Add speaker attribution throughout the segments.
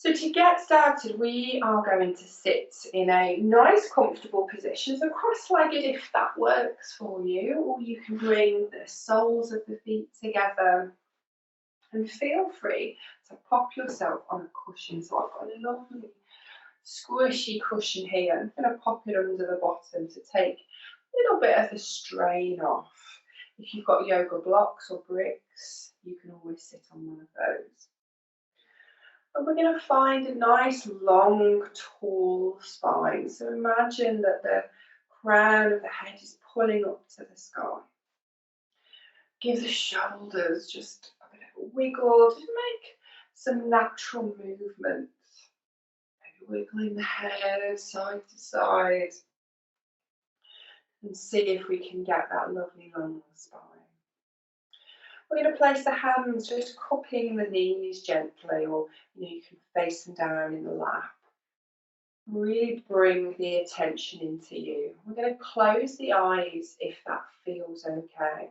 Speaker 1: So to get started, we are going to sit in a nice, comfortable position, so cross-legged if that works for you, or you can bring the soles of the feet together and feel free to pop yourself on a cushion. So I've got a lovely squishy cushion here. I'm going to pop it under the bottom to take a little bit of the strain off. If you've got yoga blocks or bricks, you can always sit on one of those. And we're going to find a nice, long, tall spine. So imagine that the crown of the head is pulling up to the sky. Give the shoulders just a bit of a wiggle. Just make some natural movements. Maybe wiggling the head side to side. And see if we can get that lovely long spine. We're going to place the hands just cupping the knees gently, or you can face them down in the lap. Really bring the attention into you. We're going to close the eyes if that feels okay.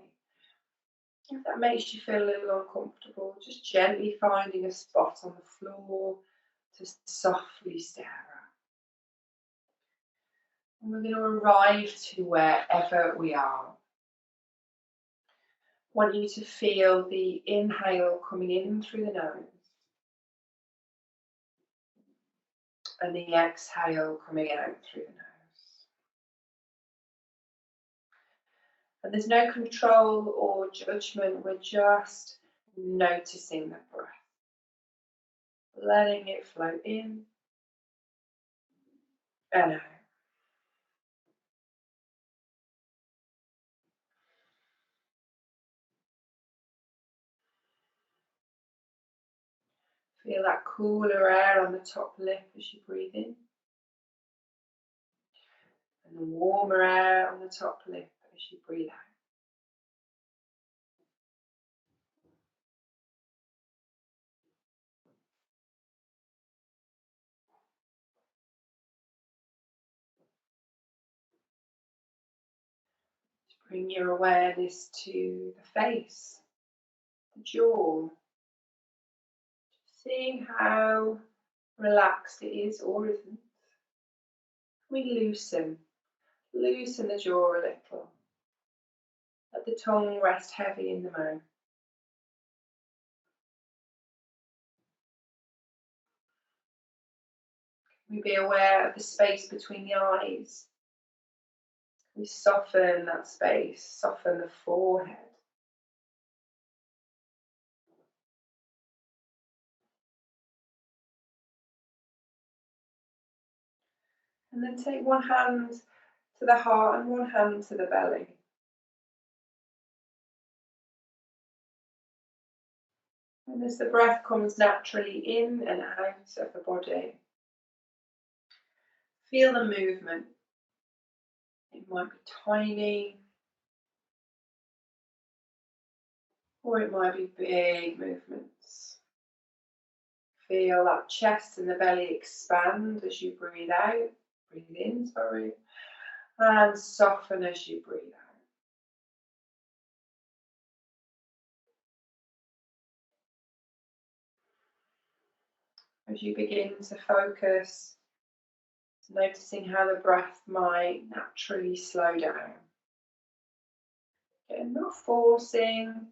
Speaker 1: If that makes you feel a little uncomfortable, just gently finding a spot on the floor to softly stare at. And we're going to arrive to wherever we are. I want you to feel the inhale coming in through the nose and the exhale coming out through the nose. And there's no control or judgment, we're just noticing the breath. Letting it flow in and out. Feel that cooler air on the top lip as you breathe in. And the warmer air on the top lip as you breathe out. Bring your awareness to the face, the jaw. Seeing how relaxed it is or isn't. We loosen the jaw a little. Let the tongue rest heavy in the mouth. We be aware of the space between the eyes. We soften that space, soften the forehead. And then take one hand to the heart and one hand to the belly. And as the breath comes naturally in and out of the body, feel the movement. It might be tiny, or it might be big movements. Feel that chest and the belly expand as you breathe out. Breathe in, sorry. And soften as you breathe out. As you begin to focus, noticing how the breath might naturally slow down. Again, not forcing,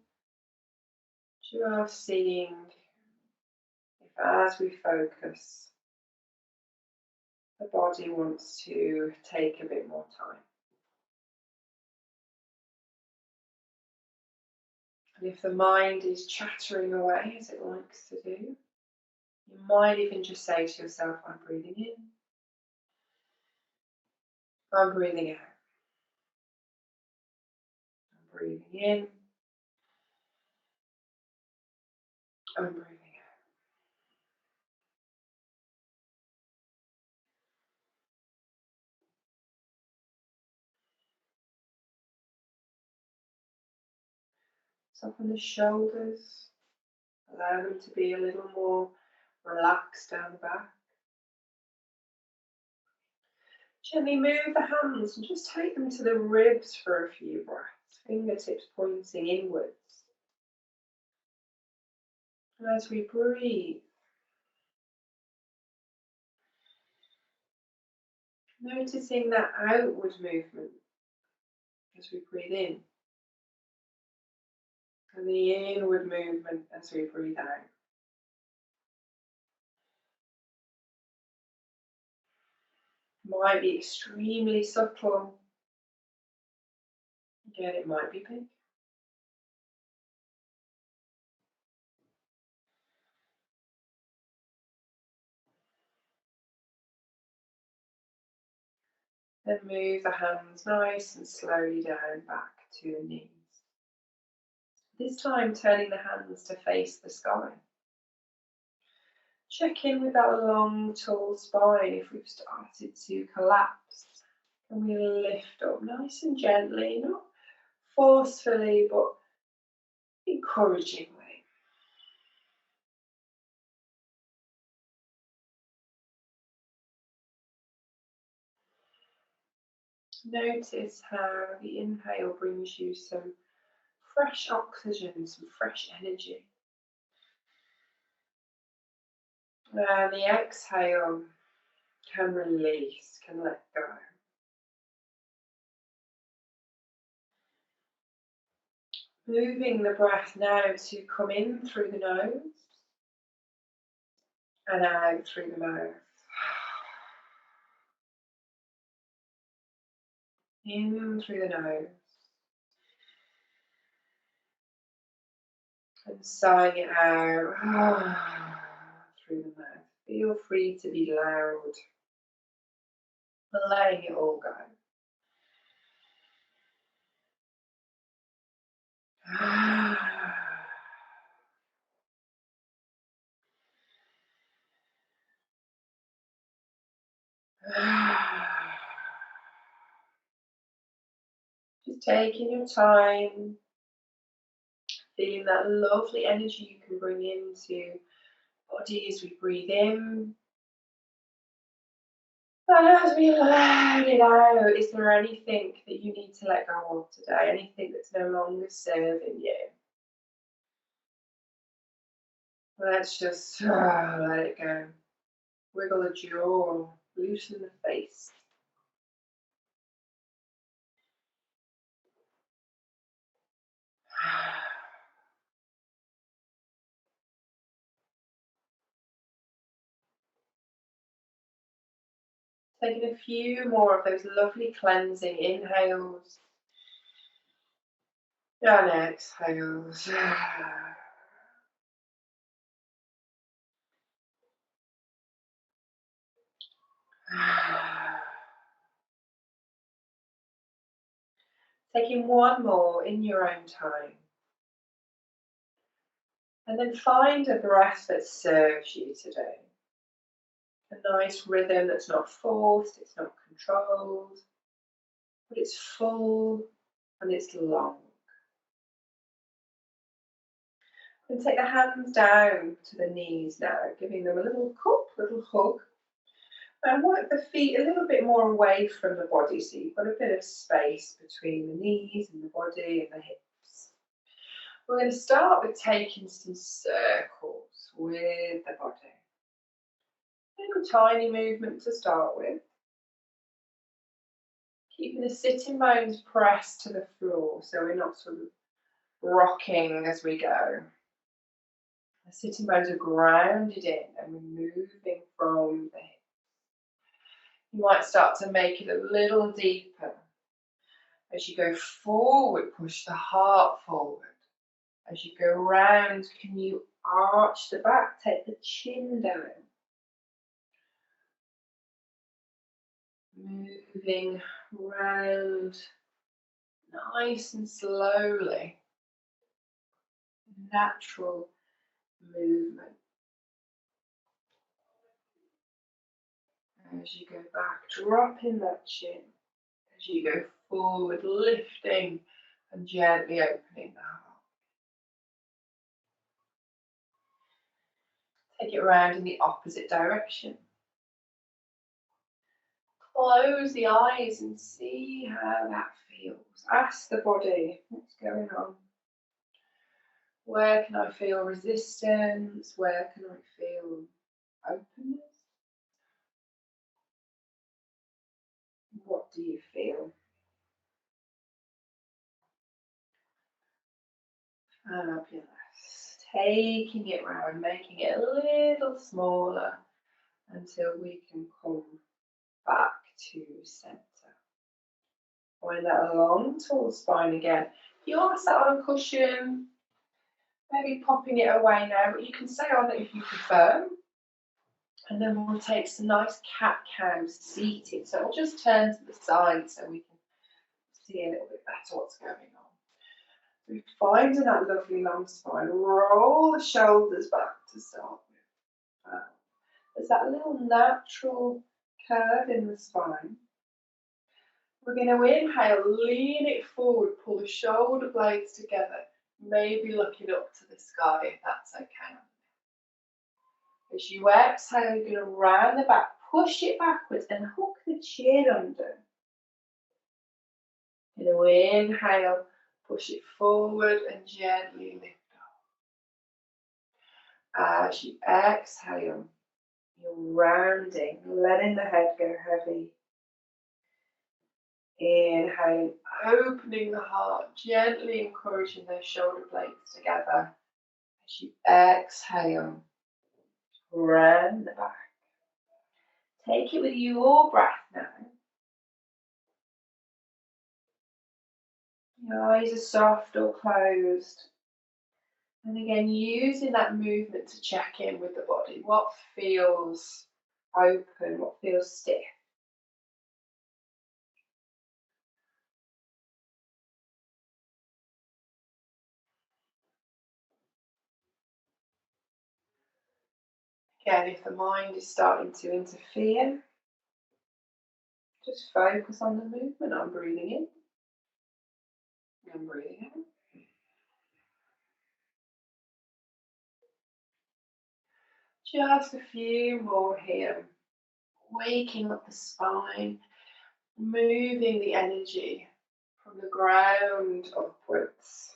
Speaker 1: just seeing if as we focus, the body wants to take a bit more time. And if the mind is chattering away as it likes to do, you might even just say to yourself, I'm breathing in, I'm breathing out. I'm breathing in, I'm breathing out. Soften the shoulders, allow them to be a little more relaxed down the back. Gently move the hands and just take them to the ribs for a few breaths, fingertips pointing inwards. And as we breathe, Noticing that outward movement as we breathe in, and the inward movement as we breathe out. Might be extremely subtle. Again, it might be big. Then move the hands nice and slowly down back to the knees. This time turning the hands to face the sky. Check in with that long, tall spine if we've started to collapse. And we lift up nice and gently, not forcefully, but encouragingly. Notice how the inhale brings you some fresh oxygen, some fresh energy. And the exhale can release, can let go. Moving the breath now to come in through the nose and out through the mouth. In through the nose and sighing it out through the mouth. Feel free to be loud, but letting it all go. Just taking your time, feeling that lovely energy you can bring into body as we breathe in. And as we let it out, is there anything that you need to let go of today? Anything that's no longer serving you? Let's just let it go. Wiggle the jaw, loosen the face. Taking a few more of those lovely cleansing inhales and exhales. Taking one more in your own time. And then find a breath that serves you today. A nice rhythm that's not forced, it's not controlled, but it's full and it's long. And take the hands down to the knees now, giving them a little cup, little hug. And work the feet a little bit more away from the body so you've got a bit of space between the knees and the body and the hips. We're going to start with taking some circles with the body. A tiny movement to start with. Keeping the sitting bones pressed to the floor so we're not sort of rocking as we go. The sitting bones are grounded in and we're moving from the hips. You might start to make it a little deeper. As you go forward, push the heart forward. As you go round, can you arch the back, take the chin down. Moving round nice and slowly. Natural movement. As you go back, dropping that chin. As you go forward, lifting and gently opening the heart. Take it around in the opposite direction. Close the eyes and see how that feels. Ask the body, what's going on? Where can I feel resistance? Where can I feel openness? What do you feel? Fabulous. Taking it round, making it a little smaller until we can come back to centre. Find that long, tall spine again. If you are sat on a cushion, maybe popping it away now, but you can stay on it if you prefer. And then we'll take some nice cat-cow seated. So we'll just turn to the side so we can see a little bit better what's going on. We're finding that lovely long spine. Roll the shoulders back to start with. There's that little natural curve in the spine. We're going to inhale, lean it forward, pull the shoulder blades together, maybe looking up to the sky if that's okay. As you exhale, you're going to round the back, push it backwards and hook the chin under. You're going to inhale, push it forward and gently lift up. As you exhale, you're rounding, letting the head go heavy. Inhaling, opening the heart, gently encouraging those shoulder blades together. As you exhale, round the back. Take it with your breath now. Your eyes are soft or closed. And again, using that movement to check in with the body. What feels open? What feels stiff? Again, if the mind is starting to interfere, just focus on the movement. I'm breathing in. I'm breathing out. Just a few more here. Waking up the spine, moving the energy from the ground upwards.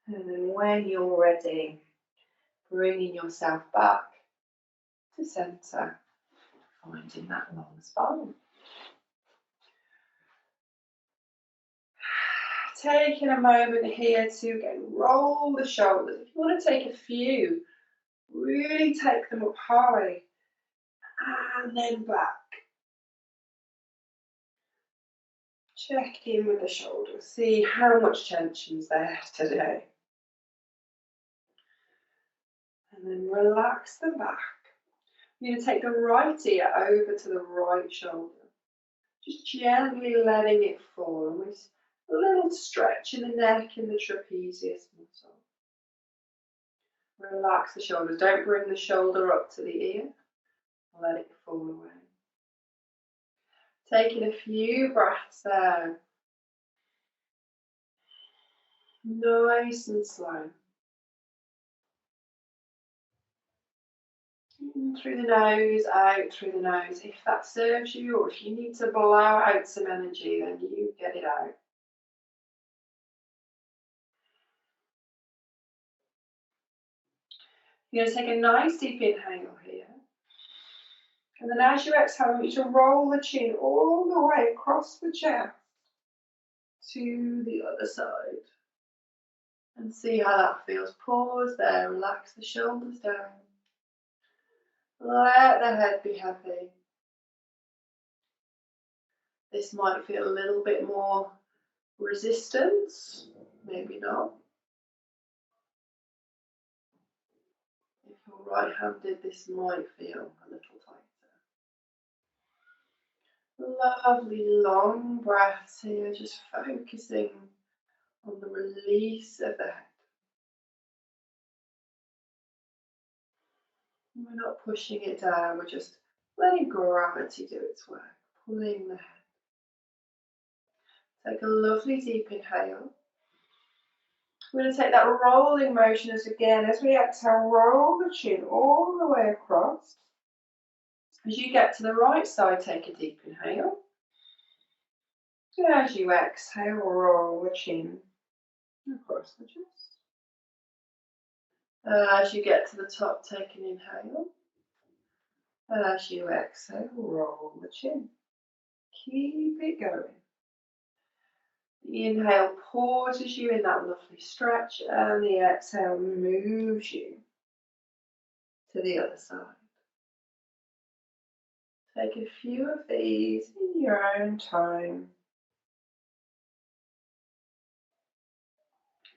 Speaker 1: And then when you're ready, bringing yourself back to centre, finding that long spine. Taking a moment here to again roll the shoulders. If you want to take a few, really take them up high and then back. Check in with the shoulders, see how much tension's there today. And then relax them back. You're going to take the right ear over to the right shoulder. Just gently letting it fall. And with a little stretch in the neck and the trapezius muscle. Relax the shoulders. Don't bring the shoulder up to the ear. Let it fall away. Taking a few breaths there. Nice and slow. In through the nose, out through the nose. If that serves you, or if you need to blow out some energy, then you get it out. You're going to take a nice deep inhale here. And then as you exhale, I want you to roll the chin all the way across the chest to the other side. And see how that feels. Pause there, relax the shoulders down. Let the head be heavy. This might feel a little bit more resistance, maybe not. If you're right-handed, this might feel a little tighter. Lovely long breaths here, just focusing on the release of the head. We're not pushing it down, we're just letting gravity do its work, pulling the head. Take a lovely deep inhale. We're going to take that rolling motion as we exhale, roll the chin all the way across. As you get to the right side, take a deep inhale. As you exhale, roll the chin across the chest. As you get to the top, take an inhale. And as you exhale, roll the chin. Keep it going. The inhale pauses you in that lovely stretch, and the exhale moves you to the other side. Take a few of these in your own time.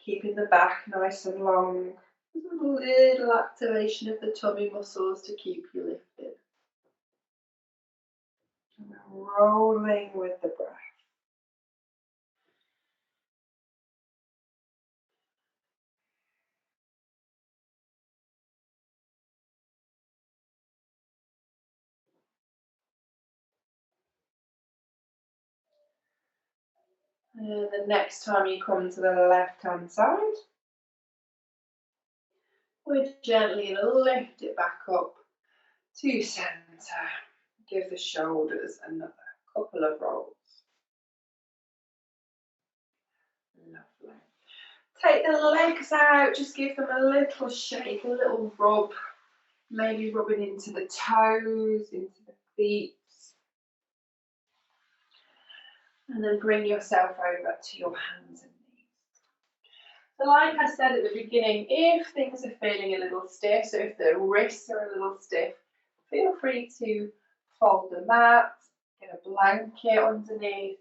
Speaker 1: Keeping the back nice and long. There's a little activation of the tummy muscles to keep you lifted. And rolling with the breath. And the next time you come to the left-hand side, we gently lift it back up to centre. Give the shoulders another couple of rolls. Lovely. Take the legs out, just give them a little shake, a little rub, maybe rubbing into the toes, into the feet. And then bring yourself over to your hands and knees. So like I said at the beginning, if things are feeling a little stiff, so if the wrists are a little stiff, feel free to fold the mat, get a blanket underneath.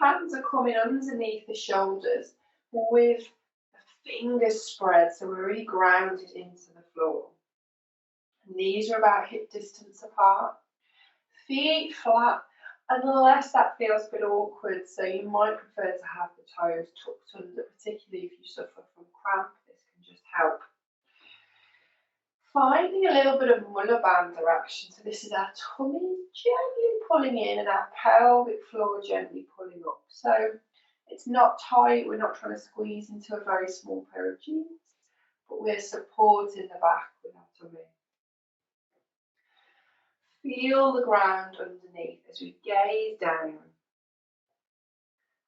Speaker 1: Hands are coming underneath the shoulders with the fingers spread, so we're really grounded into the floor. Knees are about hip distance apart. Feet flat, unless that feels a bit awkward, so you might prefer to have the toes tucked under, particularly if you suffer from cramp. This can just help. Finding a little bit of muller bandha action, so this is our tummy gently pulling in and our pelvic floor gently pulling up. So it's not tight, we're not trying to squeeze into a very small pair of jeans, but we're supporting the back with our tummy. Feel the ground underneath as we gaze down.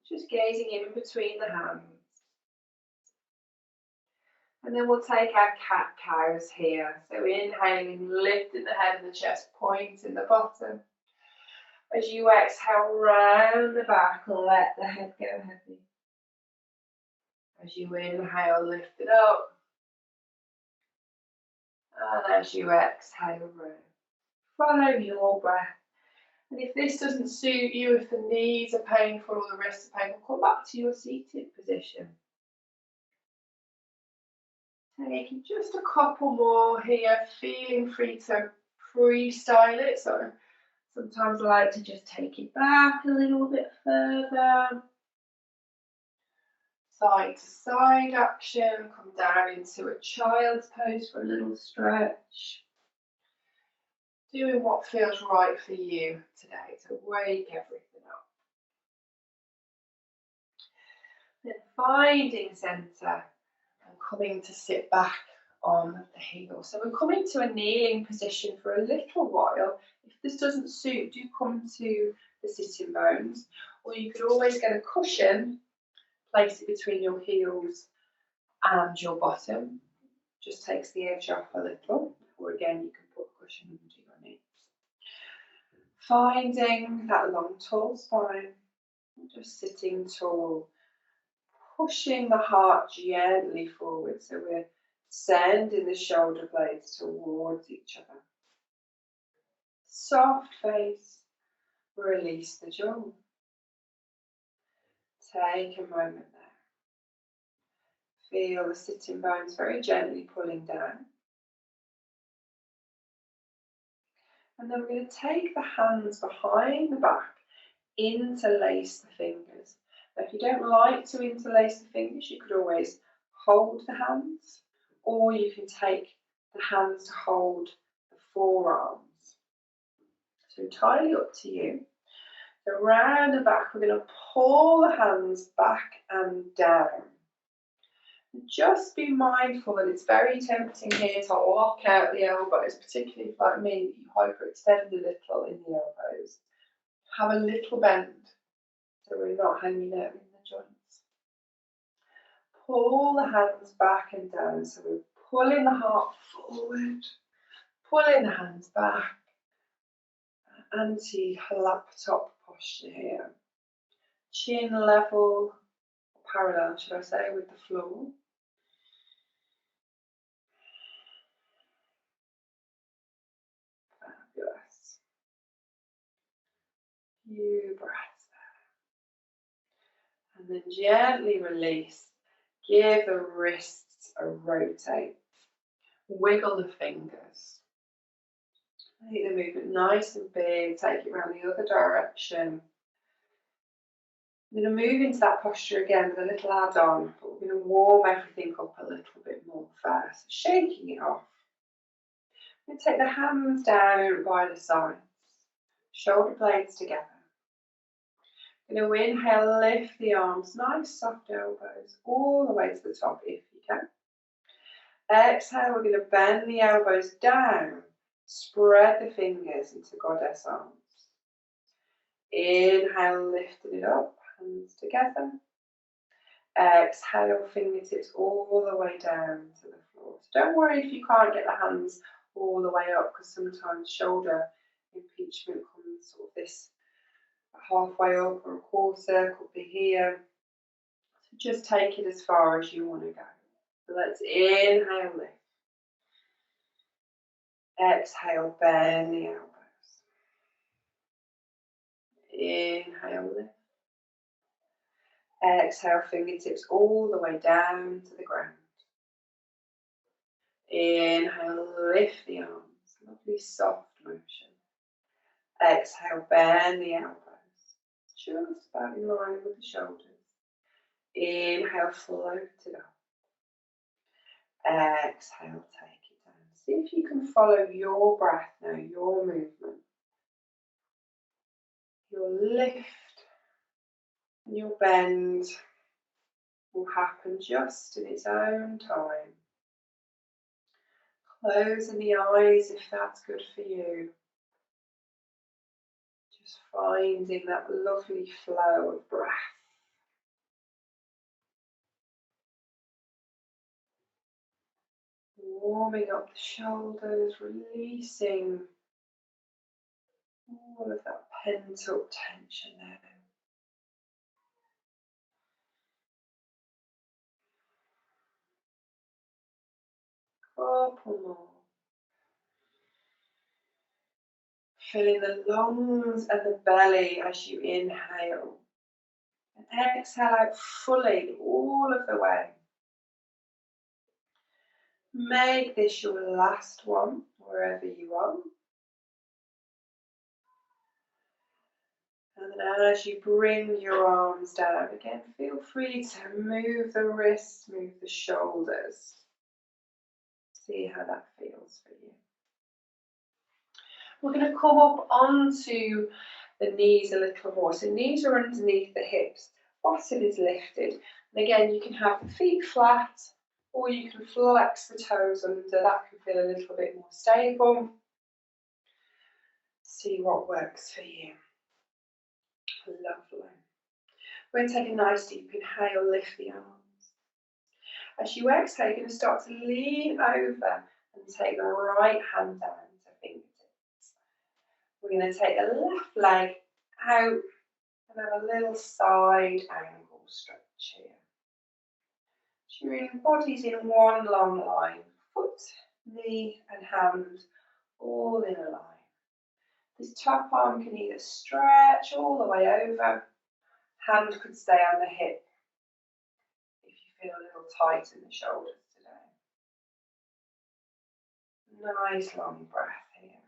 Speaker 1: Just gazing in between the hands. And then we'll take our cat-cows here. So inhaling, lifting the head and the chest, pointing the bottom. As you exhale, round the back, let the head go heavy. As you inhale, lift it up. And as you exhale, round. Follow your breath. And if this doesn't suit you, if the knees are painful or the wrists are painful, come back to your seated position. Taking just a couple more here, feeling free to freestyle it. So sometimes I like to just take it back a little bit further. Side to side action, come down into a child's pose for a little stretch. Doing what feels right for you today to wake everything up. Then finding centre and coming to sit back on the heels. So we're coming to a kneeling position for a little while. If this doesn't suit, do come to the sitting bones, or you could always get a cushion, place it between your heels and your bottom. Just takes the edge off a little, or again you can put a cushion under your knees. Finding that long tall spine, just sitting tall, pushing the heart gently forward, so we're sending the shoulder blades towards each other. Soft face, release the jaw. Take a moment there. Feel the sitting bones very gently pulling down. And then we're going to take the hands behind the back, interlace the fingers. Now, if you don't like to interlace the fingers, you could always hold the hands, or you can take the hands to hold the forearms. So entirely up to you. So round the back, we're going to pull the hands back and down. Just be mindful that it's very tempting here to lock out the elbows, particularly if, like me, you hyperextend a little in the elbows. Have a little bend so we're not hanging out in the joints. pull the hands back and down. So we're pulling the heart forward, pulling the hands back. Anti-laptop posture here. Chin level, parallel, should I say, with the floor. Fabulous. Few breaths there. And then gently release. Give the wrists a rotate. Wiggle the fingers. Make the movement nice and big. Take it around the other direction. We're going to move into that posture again with a little add-on, but we're going to warm everything up a little bit more first. Shaking it off. We're going to take the hands down by the sides. Shoulder blades together. We're going to inhale, lift the arms, nice soft elbows, all the way to the top if you can. Exhale, we're going to bend the elbows down, spread the fingers into goddess arms. Inhale, lifting it up, hands together. Exhale, fingertips all the way down to the floor. So don't worry if you can't get the hands all the way up, because sometimes shoulder impeachment comes sort of this halfway up, or a quarter could be here. So just take it as far as you want to go. So let's inhale, lift. Exhale, bend the elbows. Inhale, lift. Exhale, fingertips all the way down to the ground. Inhale, lift the arms. Lovely soft motion. Exhale, bend the elbows. Just about in line with the shoulders. Inhale, float it up. Exhale, take it down. See if you can follow your breath now, your movement. Your lift and your bend will happen just in its own time. Closing the eyes if that's good for you. Just finding that lovely flow of breath. Warming up the shoulders, releasing all of that pent up tension there. Couple more. Filling the lungs and the belly as you inhale. And exhale out fully all of the way. Make this your last one, wherever you are. And then as you bring your arms down again, feel free to move the wrists, move the shoulders. See how that feels for you. We're going to come up onto the knees a little more. So knees are underneath the hips, bottom is lifted. And again, you can have the feet flat, or you can flex the toes under. That can feel a little bit more stable. See what works for you. Lovely. We're going to take a nice deep inhale, lift the arms. As you exhale, you're going to start to lean over and take the right hand down to fingertips. We're going to take the left leg out and have a little side angle stretch here. So your body's in one long line, foot, knee and hand all in a line. This top arm can either stretch all the way over, hand could stay on the hip if you feel a little tight in the shoulders today. Nice long breath here.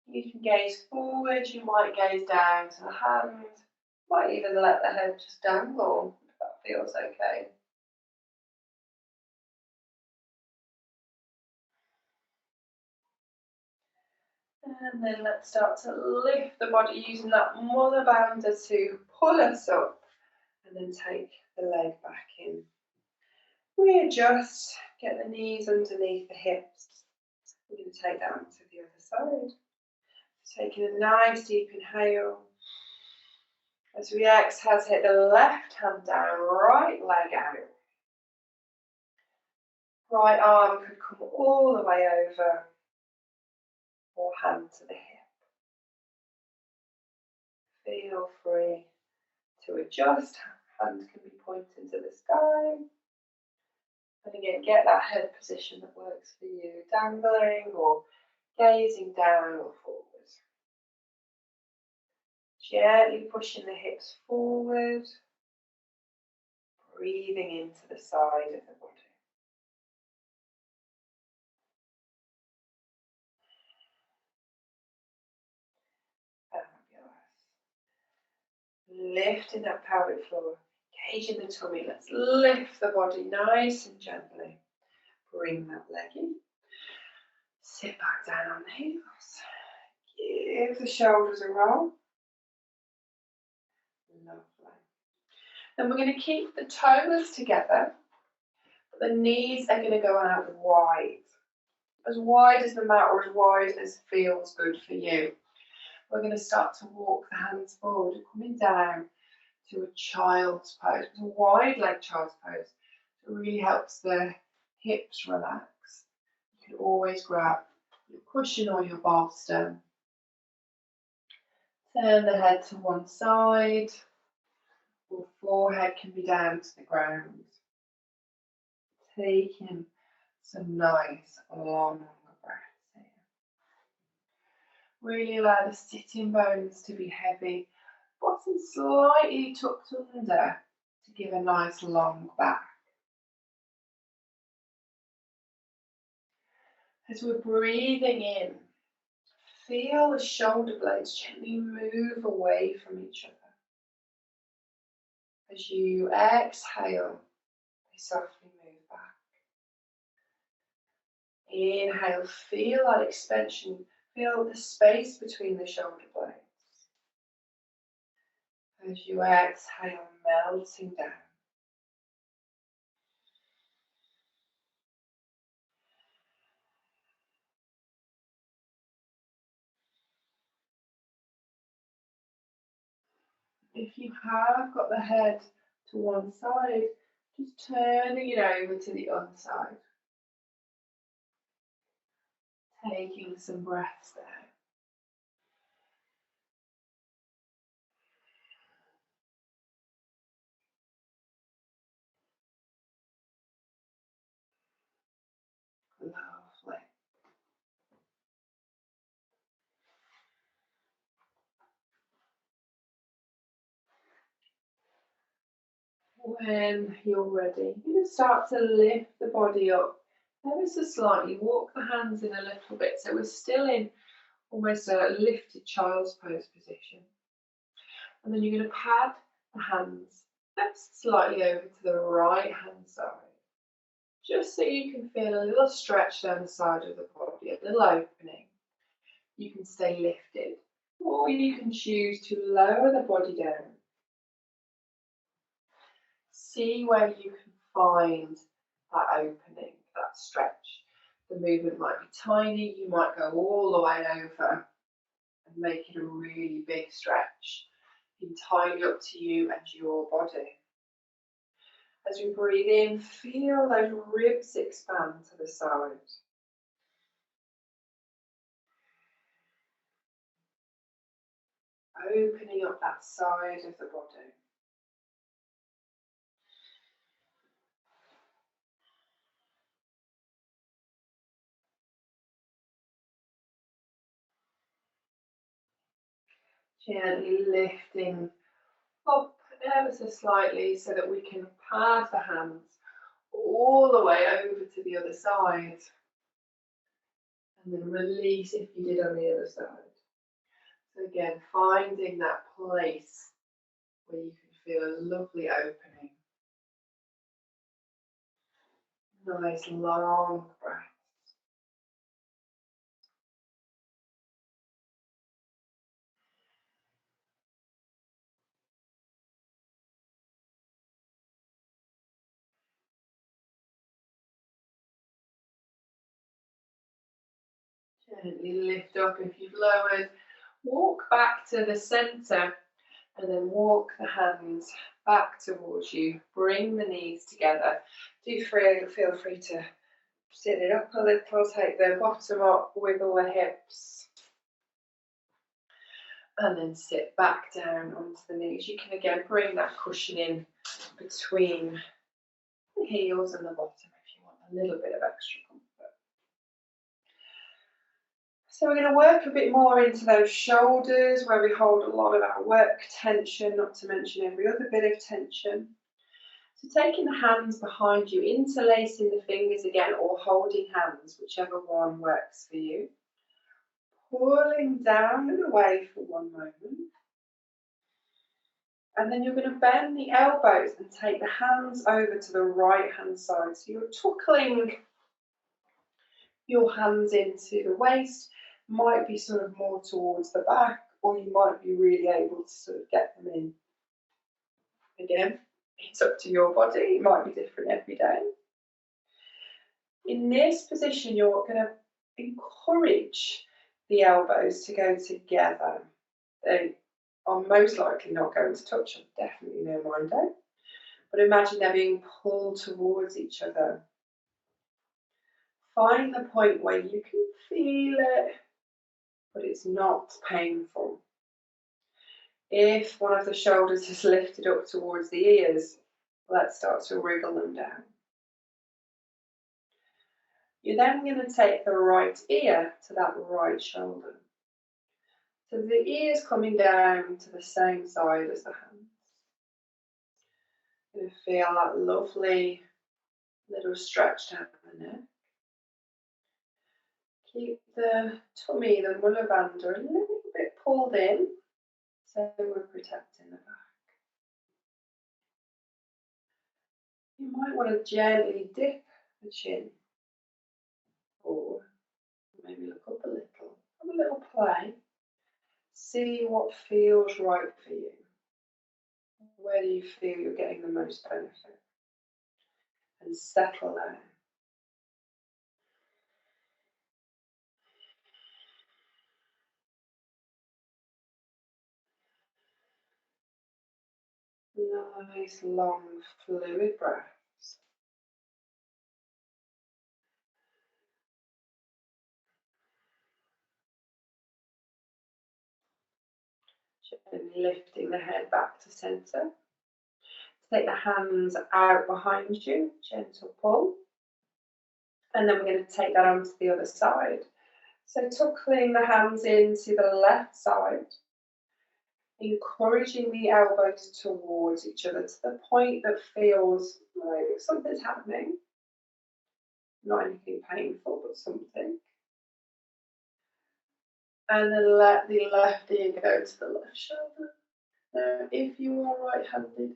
Speaker 1: You can gaze forward, you might gaze down to the hand, might even let the head just dangle if that feels okay. And then let's start to lift the body using that mother bounder to pull us up and then take the leg back in. Readjust, get the knees underneath the hips. We're going to take that onto the other side. Taking a nice deep inhale. As we exhale, take the left hand down, right leg out. Right arm could come all the way over, or hand to the hip. Feel free to adjust. Hand can be pointing to the sky. And again, get that head position that works for you, dangling or gazing down or forwards. Gently pushing the hips forward, breathing into the side of the body. Lifting that pelvic floor, engaging the tummy. Let's lift the body nice and gently. Bring that leg in. Sit back down on the heels. Give the shoulders a roll. Lovely. Then we're going to keep the toes together, but the knees are going to go out wide. As wide as the mat or as wide as feels good for you. We're going to start to walk the hands forward, coming down to a child's pose. It's a wide leg child's pose. It really helps the hips relax. You can always grab your cushion or your bolster. Turn the head to one side. Your forehead can be down to the ground. Taking some nice long breaths here. Really allow the sitting bones to be heavy. Bottom slightly tucked under to give a nice long back. As we're breathing in, feel the shoulder blades gently move away from each other. As you exhale, they softly move back. Inhale, feel that expansion, feel the space between the shoulder blades. As you exhale, melting down. If you have got the head to one side, just turning it over to the other side. Taking some breaths there. Lovely. When you're ready, you're going to start to lift the body up ever so slightly. Walk the hands in a little bit so we're still in almost a lifted child's pose position. And then you're going to pad the hands ever so slightly over to the right hand side. Just so you can feel a little stretch down the side of the body, a little opening. You can stay lifted, or you can choose to lower the body down. See where you can find that opening, that stretch. The movement might be tiny, you might go all the way over and make it a really big stretch. Entirely up to you and your body. As you breathe in, feel those ribs expand to the side. Opening up that side of the body. Gently lifting up ever so slightly so that we can pass the hands all the way over to the other side. And then release if you did on the other side. So again, finding that place where you can feel a lovely opening. Nice long breath. Gently lift up if you've lowered. Walk back to the centre And then walk the hands back towards you. Bring the knees together. Do feel free to sit it up a little, take the bottom up, wiggle the hips. And then sit back down onto the knees. You can again bring that cushion in between the heels and the bottom if you want a little bit of extra comfort. So we're going to work a bit more into those shoulders where we hold a lot of our work tension, not to mention every other bit of tension. So taking the hands behind you, interlacing the fingers again, or holding hands, whichever one works for you. Pulling down and away for one moment. And then you're going to bend the elbows and take the hands over to the right hand side. So you're tuckling your hands into the waist, might be sort of more towards the back, or you might be really able to sort of get them in. Again, it's up to your body, it might be different every day. In this position, you're going to encourage the elbows to go together. They are most likely not going to touch, I definitely know mine don't. But imagine they're being pulled towards each other. Find the point where you can feel it, but it's not painful. If one of the shoulders is lifted up towards the ears, let's start to wriggle them down. You're then going to take the right ear to that right shoulder. So the ear's coming down to the same side as the hands. You're going to feel that lovely little stretch down the neck. Keep the tummy, the mullah bandha, a little bit pulled in, so we're protecting the back. You might want to gently dip the chin, or maybe look up a little. Have a little play. See what feels right for you. Where do you feel you're getting the most benefit? And settle down. Nice, long, fluid breaths. Gently lifting the head back to centre. Take the hands out behind you, gentle pull. And then we're going to take that onto the other side. So tucking the hands into the left side, encouraging the elbows towards each other to the point that feels like something's happening. Not anything painful, but something. And then let the left ear go to the left shoulder. Now, if you are right-handed,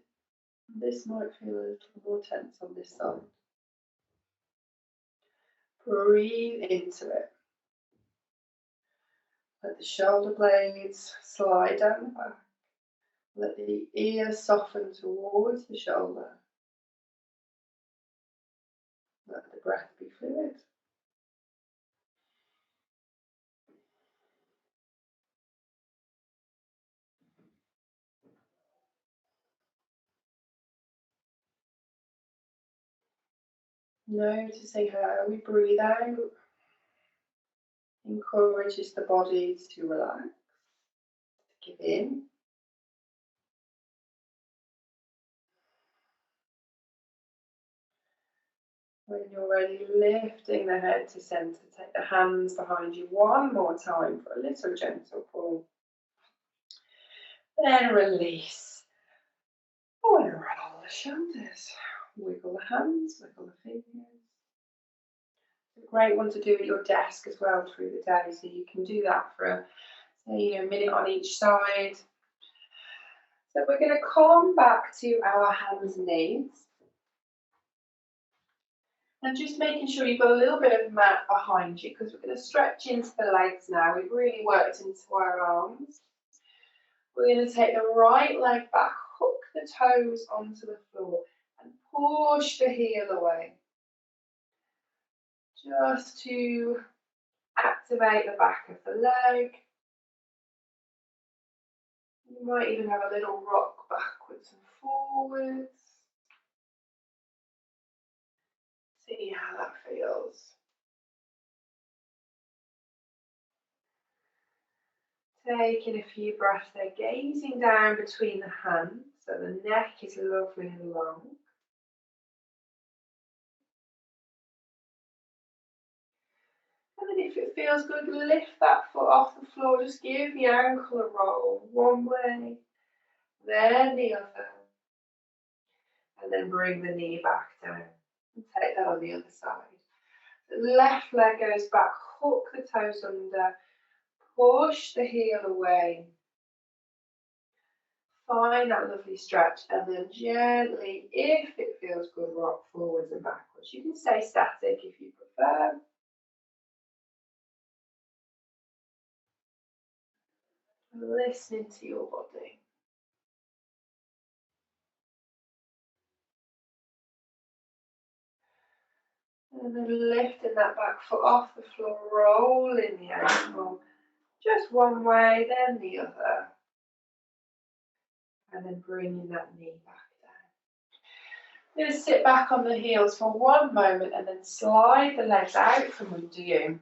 Speaker 1: this might feel a little more tense on this side. Breathe into it. Let the shoulder blades slide down the back. Let the ear soften towards the shoulder. Let the breath be fluid. Noticing how we breathe out encourages the body to relax, to give in. When you're ready, lifting the head to centre, take the hands behind you one more time for a little gentle pull. Then release. Oh, and roll the shoulders. Wiggle the hands, wiggle the fingers. It's a great one to do at your desk as well through the day, so you can do that for say a minute on each side. So we're going to come back to our hands and knees. And just making sure you've got a little bit of mat behind you, because we're going to stretch into the legs now. We've really worked into our arms. We're going to take the right leg back, hook the toes onto the floor, and push the heel away. Just to activate the back of the leg. You might even have a little rock backwards and forwards. See how that feels. Taking a few breaths there, gazing down between the hands so the neck is lovely and long. And then if it feels good, lift that foot off the floor. Just give the ankle a roll one way, then the other. And then bring the knee back down. And take that on the other side. The left leg goes back, hook the toes under, push the heel away. Find that lovely stretch and then gently, if it feels good, rock forwards and backwards. You can stay static if you prefer. Listening to your body. And then lifting that back foot off the floor, rolling the ankle. Just one way, then the other. And then bringing that knee back down. You're going to sit back on the heels for one moment and then slide the legs out from under you.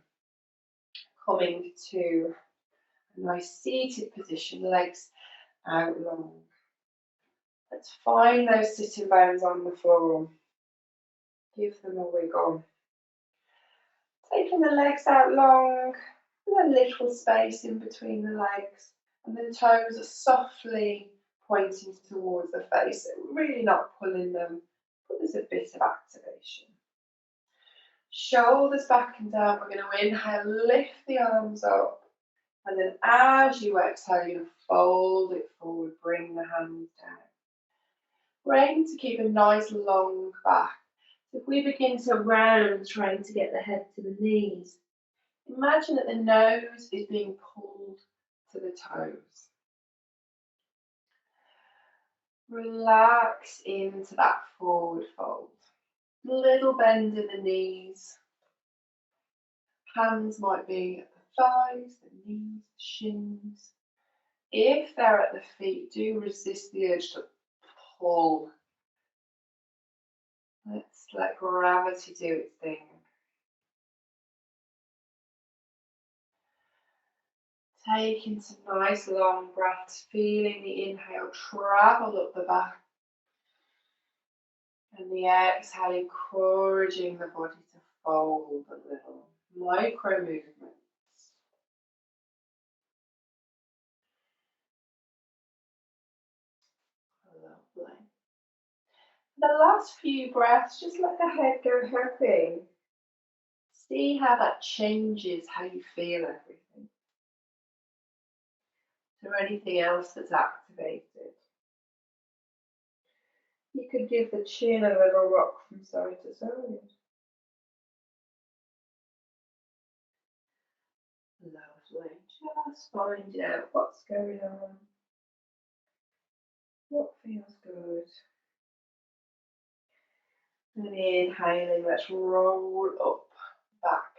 Speaker 1: Coming to a nice seated position, legs out long. Let's find those sitting bones on the floor. Give them a wiggle. Taking the legs out long, with a little space in between the legs, and the toes are softly pointing towards the face. Really not pulling them, but there's a bit of activation. Shoulders back and down. We're going to inhale, lift the arms up, and then as you exhale, you're going to fold it forward, bring the hands down. We're aiming to keep a nice long back. So if we begin to round, trying to get the head to the knees, imagine that the nose is being pulled to the toes. Relax into that forward fold. Little bend in the knees. Hands might be at the thighs, the knees, the shins. If they're at the feet, do resist the urge to pull. Let's let gravity do its thing. Taking some nice long breaths, feeling the inhale travel up the back. And the exhale, encouraging the body to fold a little. Micro movements. Lovely. The last few breaths, just let the head go happy. See how that changes how you feel everything. Is there anything else that's activated? You could give the chin a little rock from side to side. Lovely. Just find out what's going on. What feels good? And inhaling, let's roll up back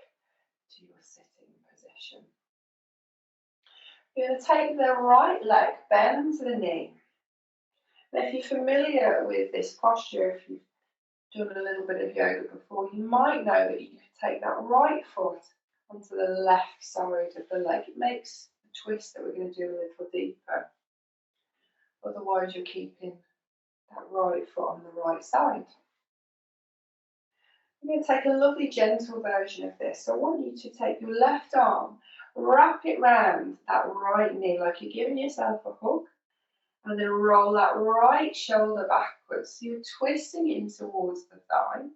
Speaker 1: to your sitting position. You're going to take the right leg, bend to the knee. Now, if you're familiar with this posture, if you've done a little bit of yoga before, you might know that you could take that right foot onto the left side of the leg. It makes the twist that we're going to do a little deeper. Otherwise, you're keeping that right foot on the right side. I'm going to take a lovely gentle version of this. So I want you to take your left arm, wrap it round that right knee like you're giving yourself a hug, and then roll that right shoulder backwards. So you're twisting in towards the thigh.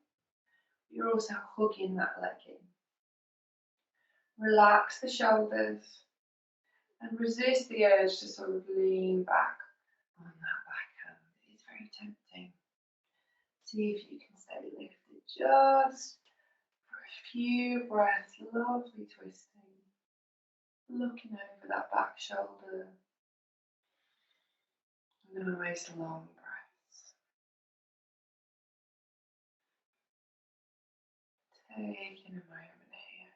Speaker 1: You're also hugging that leg in. Relax the shoulders and resist the urge to sort of lean back on that backhand. It's very tempting. See if you can stay lifted just for a few breaths. Lovely twisting. Looking over that back shoulder. Nice long breaths. Taking a moment here.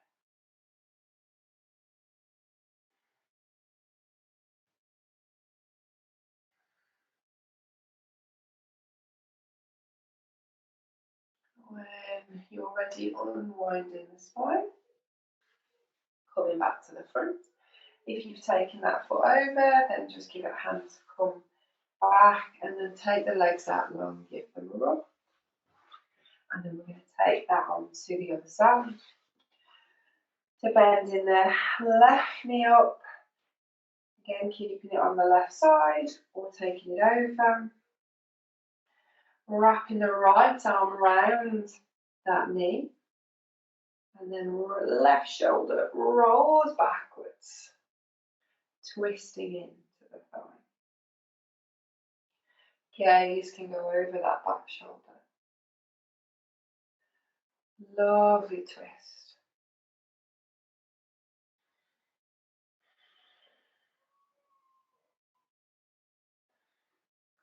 Speaker 1: When you're ready, unwinding the spine, coming back to the front. If you've taken that foot over, then just give it a hand to come back, and then take the legs out long, give them a rub. And then we're going to take that on to the other side. So bending the left knee up, again keeping it on the left side or taking it over. Wrapping the right arm around that knee, and then left shoulder rolls backwards, twisting into the thigh. Gaze can go over that back shoulder. Lovely twist.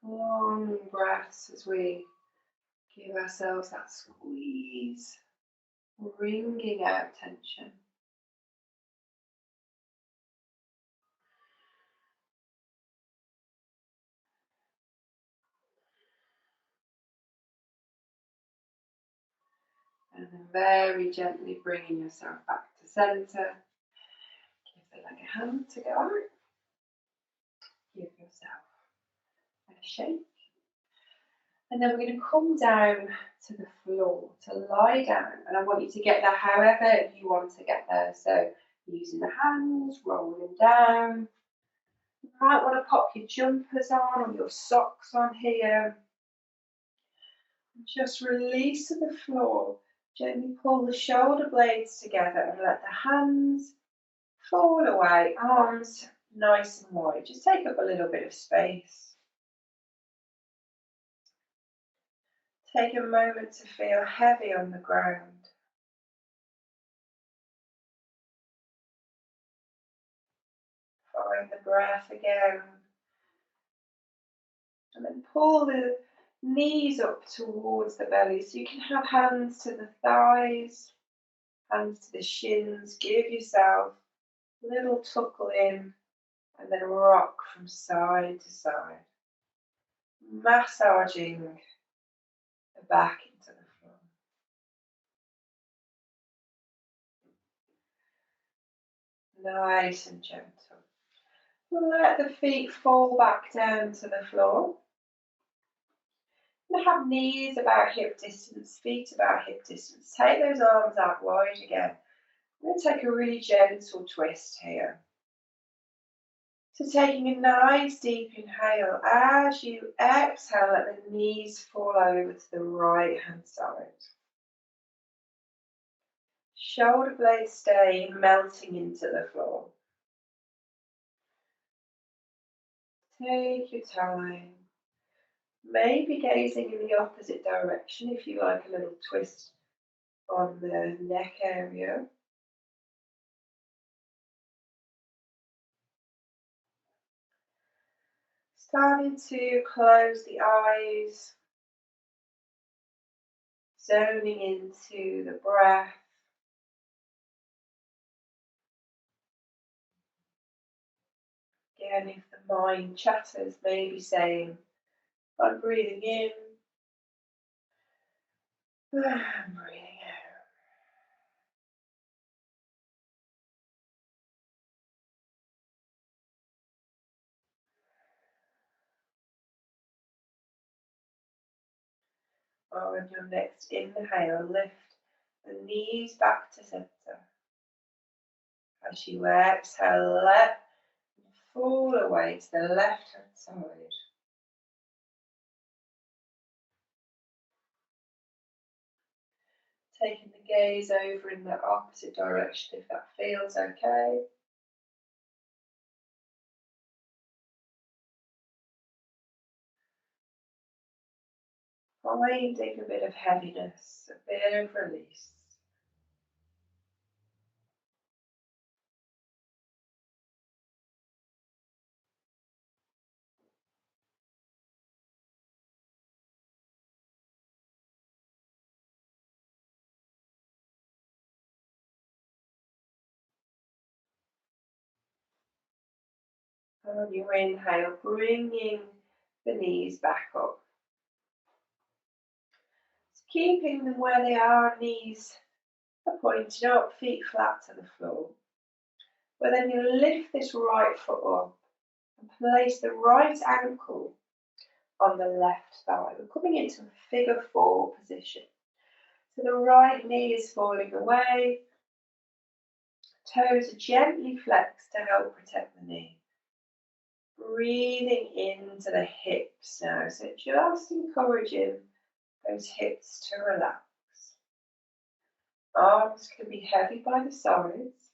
Speaker 1: Long breaths as we give ourselves that squeeze, wringing out tension. And then very gently bringing yourself back to centre. Give the leg a hand to go out. Give yourself a shake. And then we're going to come down to the floor, to lie down. And I want you to get there however you want to get there. So using the hands, rolling down. You might want to pop your jumpers on or your socks on here. And just release to the floor. Gently pull the shoulder blades together and let the hands fall away. Arms nice and wide. Just take up a little bit of space. Take a moment to feel heavy on the ground. Find the breath again. And then pull the knees up towards the belly. So you can have hands to the thighs, hands to the shins. Give yourself a little tuckle in and then rock from side to side. Massaging the back into the floor. Nice and gentle. Let the feet fall back down to the floor. And have knees about hip distance, feet about hip distance. Take those arms out wide again. I'm going to take a really gentle twist here. So taking a nice deep inhale. As you exhale, let the knees fall over to the right hand side. Shoulder blades stay melting into the floor. Take your time. Maybe gazing in the opposite direction if you like a little twist on the neck area. Starting to close the eyes, zoning into the breath. Again, if the mind chatters, maybe saying, I'm breathing in, I'm breathing out. On your next inhale, lift the knees back to center. As you exhale, let them fall away to the left hand side. Taking the gaze over in the opposite direction if that feels okay. Finding a bit of heaviness, a bit of release. On your inhale, bringing the knees back up. So keeping them where they are, knees are pointed up, feet flat to the floor. But then you lift this right foot up and place the right ankle on the left thigh. We're coming into a figure 4 position. So the right knee is falling away, toes are gently flexed to help protect the knee. Breathing into the hips now, so just encouraging those hips to relax. Arms can be heavy by the sides.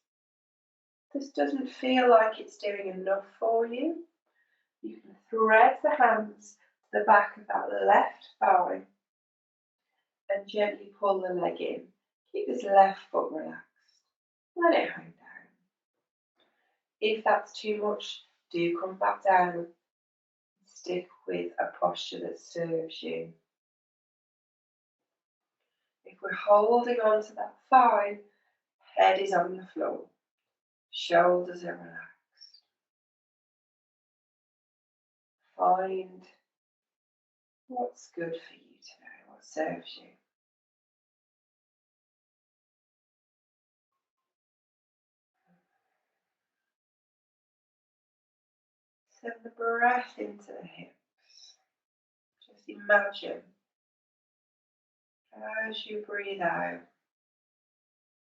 Speaker 1: This doesn't feel like it's doing enough for you. You can thread the hands to the back of that left thigh and gently pull the leg in. Keep this left foot relaxed. Let it hang down. If that's too much, do come back down. Stick with a posture that serves you. If we're holding on to that thigh, head is on the floor, shoulders are relaxed. Find what's good for you today, what serves you. Send the breath into the hips. Just imagine as you breathe out,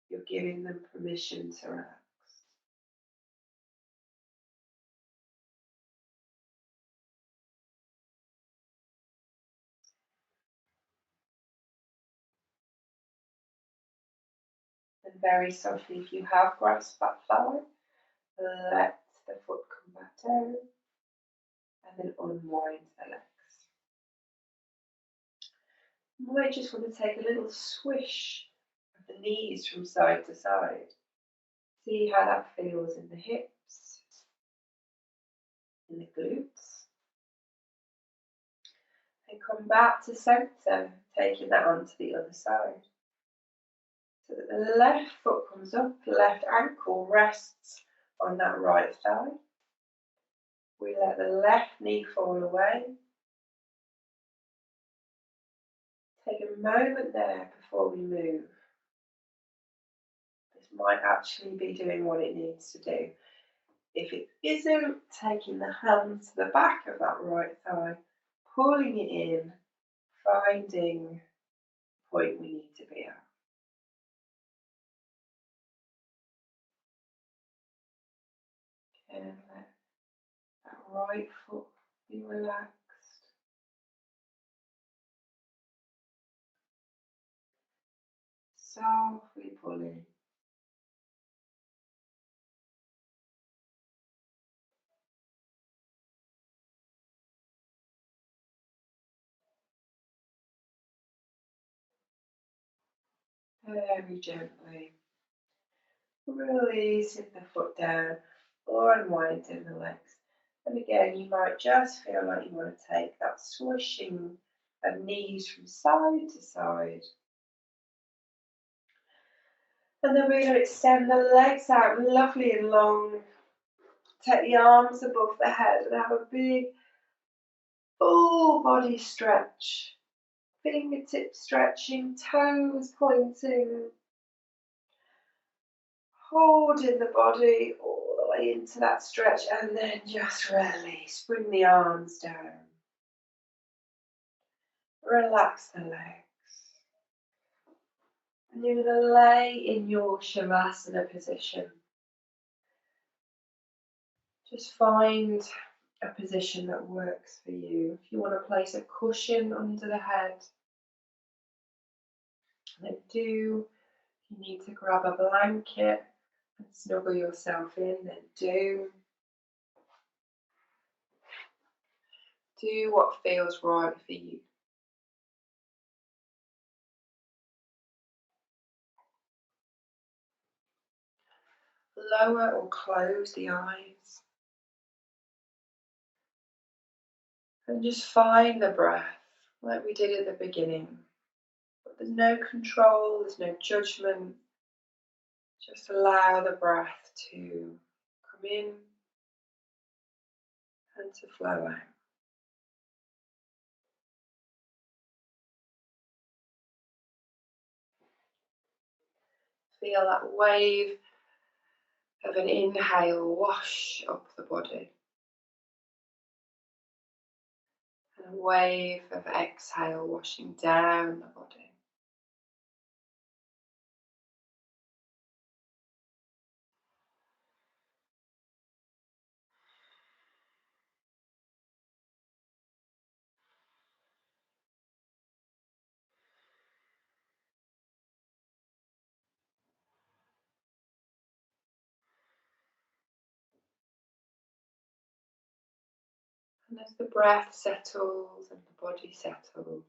Speaker 1: you're giving them permission to relax. And very softly, if you have grasped that thigh, let the foot come back down and then unwind the legs. You might just want to take a little swish of the knees from side to side. See how that feels in the hips, in the glutes. And come back to centre, taking that onto the other side. So that the left foot comes up, the left ankle rests on that right thigh. We let the left knee fall away. Take a moment there before we move. This might actually be doing what it needs to do. If it isn't, taking the hands to the back of that right thigh, pulling it in, finding the point we need to be at. And let that right foot be relaxed. Softly pulling. Very gently. Releasing the foot down or unwinding the legs. And again, you might just feel like you want to take that swishing of knees from side to side. And then we're going to extend the legs out lovely and long. Take the arms above the head and have a big full body stretch. Fingertips stretching, toes pointing. Holding the body all the way into that stretch and then just release. Bring the arms down. Relax the legs. And you're going to lay in your Shavasana position. Just find a position that works for you. If you want to place a cushion under the head, then do. If you need to grab a blanket and snuggle yourself in, then do. Do what feels right for you. Lower or close the eyes. And just find the breath like we did at the beginning. But there's no control, there's no judgment. Just allow the breath to come in and to flow out. Feel that wave of an inhale wash up the body, and a wave of exhale washing down the body. And as the breath settles and the body settles,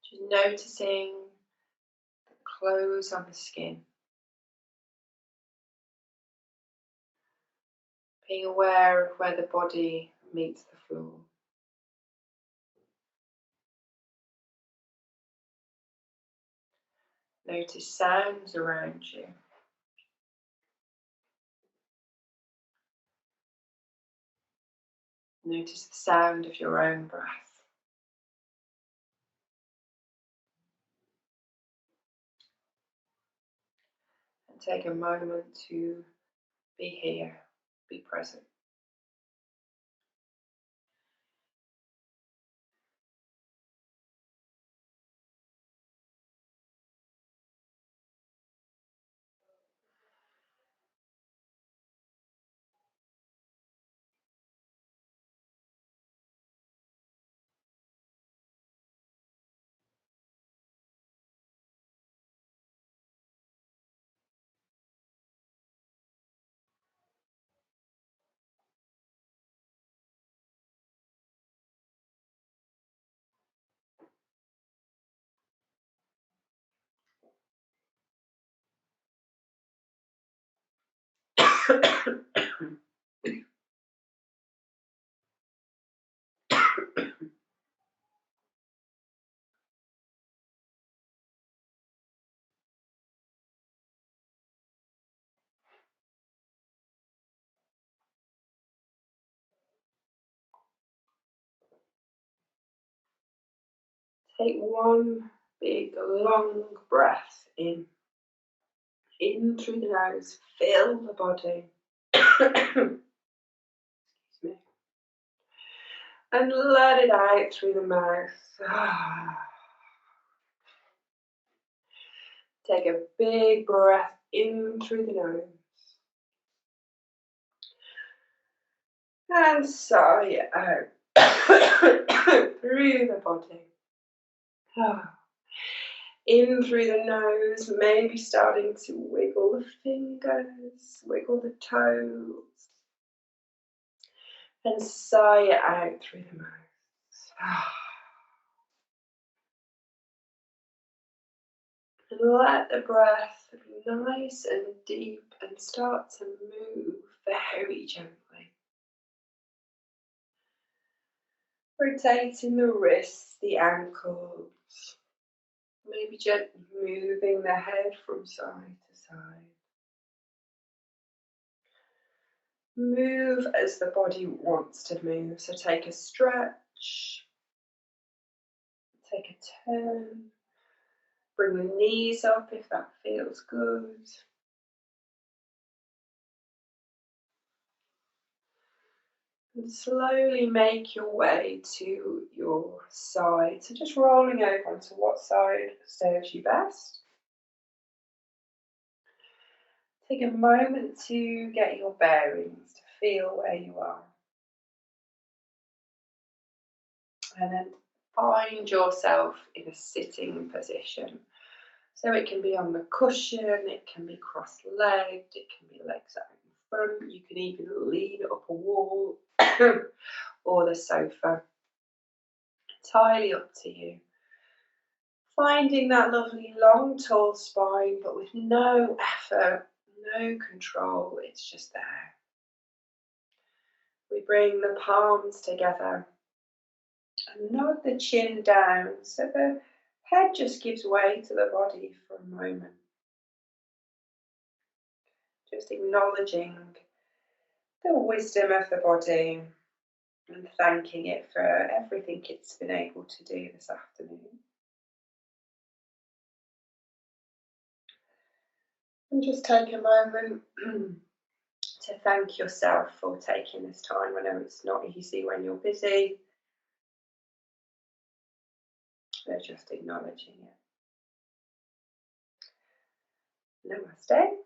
Speaker 1: just noticing the clothes on the skin, being aware of where the body meets the floor. Notice sounds around you. Notice the sound of your own breath. And take a moment to be here, be present. Take one big long breath in through the nose, fill the body. Excuse me. And let it out through the mouth. Take a big breath in through the nose. And sigh it out through the body. In through the nose, maybe starting to wiggle the fingers, wiggle the toes. And sigh it out through the mouth. And let the breath be nice and deep and start to move very gently. Rotating the wrists, the ankles. Maybe gently moving the head from side to side. Move as the body wants to move. So take a stretch. Take a turn. Bring the knees up if that feels good. And slowly make your way to your side. So just rolling over onto what side serves you best. Take a moment to get your bearings, to feel where you are. And then find yourself in a sitting position. So it can be on the cushion, it can be cross-legged, it can be legs out in front, you can even lean up a wall or the sofa. Entirely up to you. Finding that lovely long tall spine, but with no effort, no control, it's just there. We bring the palms together and nod the chin down so the head just gives way to the body for a moment. Just acknowledging the wisdom of the body and thanking it for everything it's been able to do this afternoon. And just take a moment to thank yourself for taking this time. I know it's not easy when you're busy. They're just acknowledging it. Namaste.